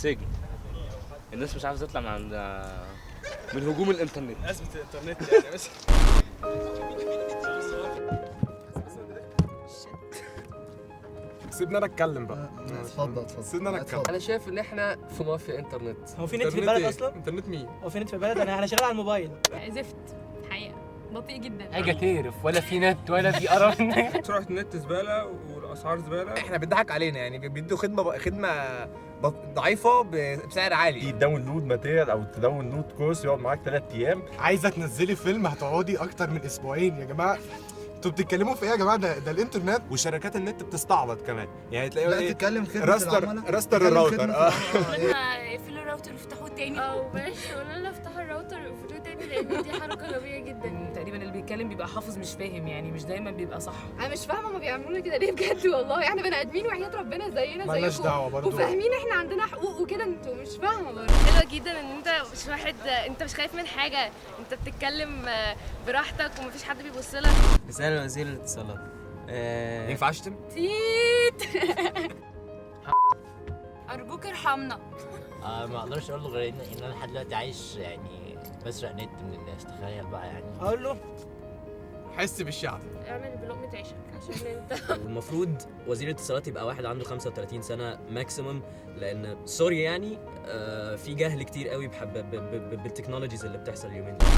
السجن. الناس مش عارفه تطلع من هجوم الانترنت. ازمه الانترنت يعني بس. سيبنا انا اتكلم بقى. اتفضل سيبنا انا اتكلم. انا شايف ان احنا في مافيا انترنت. هو في نت في البلد اصلا؟ انترنت مين؟ هو في نت في البلد؟ انا شغال على الموبايل. زفت الحقيقه، بطيء جدا. حاجه تقرف، ولا في نت ولا في قرف. سرعه النت زباله والاسعار زباله. احنا بيضحك علينا يعني بيدوا خدمه ضعيفه بسعر عالي. تداونلود ماتيريال او تداونلود كورس يقعد معاك 3 ايام. عايزه تنزلي فيلم هتقعدي اكتر من اسبوعين يا جماعه. انتوا بتتكلموا في ايه يا جماعه؟ ده الانترنت. وشركات النت بتستعبط كمان، يعني تلاقي لا ايه؟ تتكلم خدمه راستر الراوتر. اقفلوا الراوتر وافتحوه تاني. ماشي، قولوا لنا افتحوا الراوتر واقفلوه تاني لان دي حركه غبيه جدا. تقريبا اللي بيتكلم بيبقى حافظ مش فاهم، يعني مش دايما بيبقى صح. انا مش فاهمه هما بيعملوا كده ليه بجد والله. احنا بني ادمين وحياه ربنا زينا مالناش زيكم دعوه برضه وفاهمين احنا عندنا حقوق وكده. انتوا مش فاهمه برضه. حلوه جدا ان انت مش واحد، انت مش خايف من حاجه، انت بتتكلم براحتك ومفيش حد بيبص لك. رساله وزير الاتصالات. ينفع اشتم؟ تيت. ارجوك ارحمنا. ما اقدرش اقول له غير ان انا لحد دلوقتي عايش يعني بسرق نت من الناس. تخيل بقى يعني. اقول له حس بالشعب. اعمل بلقمه عيشك عشان انت. المفروض وزير الاتصالات يبقى واحد عنده 35 سنه ماكسيمم، لان سوري يعني في جهل كتير قوي بالتكنولوجيز اللي بتحصل اليومين دول.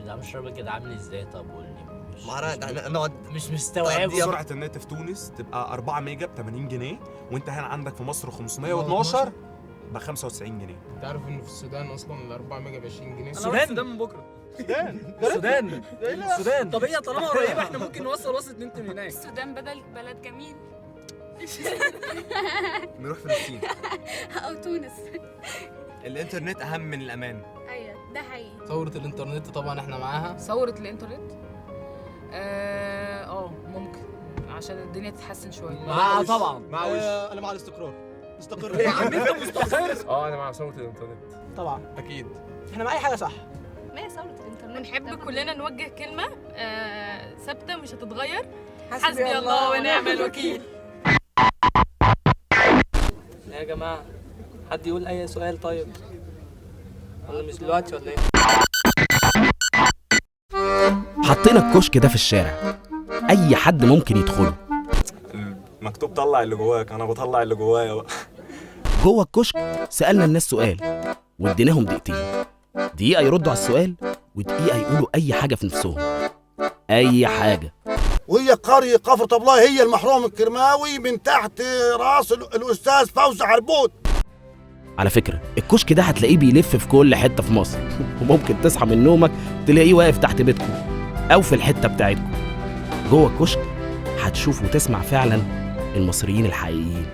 ده مش رابط كده عامل ازاي؟ طب قولي. نقعد مش مستوعب. سرعه النت في تونس تبقى 4 ميجا ب 80 جنيه، وانت هنا عندك في مصر 512 ب 95 جنيه. تعرف ان في السودان اصلا ال 4 ميجا ب 20 جنيه؟ السودان من بكره. السودان. طب هي طالما قريبه احنا ممكن نوصل وصلة نت من هناك. السودان بدل بلد جميل. نروح فلسطين. او تونس. الانترنت اهم من الامان. ايوه ده حقيقي. ثورة الانترنت طبعا احنا معاها. ثورة الانترنت ممكن عشان الدنيا تتحسن شويه. طبعا مع وش. انا مع الاستقرار. استقر يا عم انت مستقر. انا مع ثوره الانترنت طبعا اكيد. احنا مع اي حاجه صح. ما هي ثورة الانترنت. ونحب كلنا نوجه كلمه ثابته مش هتتغير. حسبي الله ونعم الوكيل. يا جماعه حد يقول اي سؤال طيب، ولا مش دلوقتي ولا ايه؟ حطينا الكشك ده في الشارع، اي حد ممكن يدخله. مكتوب طلع اللي جواك، انا بطلع اللي جوايا بقى. جوه الكشك سألنا الناس سؤال واديناهم دقيقتين، دقيقة يردوا على السؤال ودقيقة يقولوا أي حاجة في نفسهم، أي حاجة. وهي قرية كفر طبلاء، هي المحروم الكرماوي من تحت راس الأستاذ فوزي عربود. على فكرة الكشك ده هتلاقيه بيلف في كل حتة في مصر، وممكن تصحى من نومك تلاقيه واقف تحت بيتكم أو في الحتة بتاعتكم. جوه الكشك هتشوف وتسمع فعلا المصريين الحقيقيين.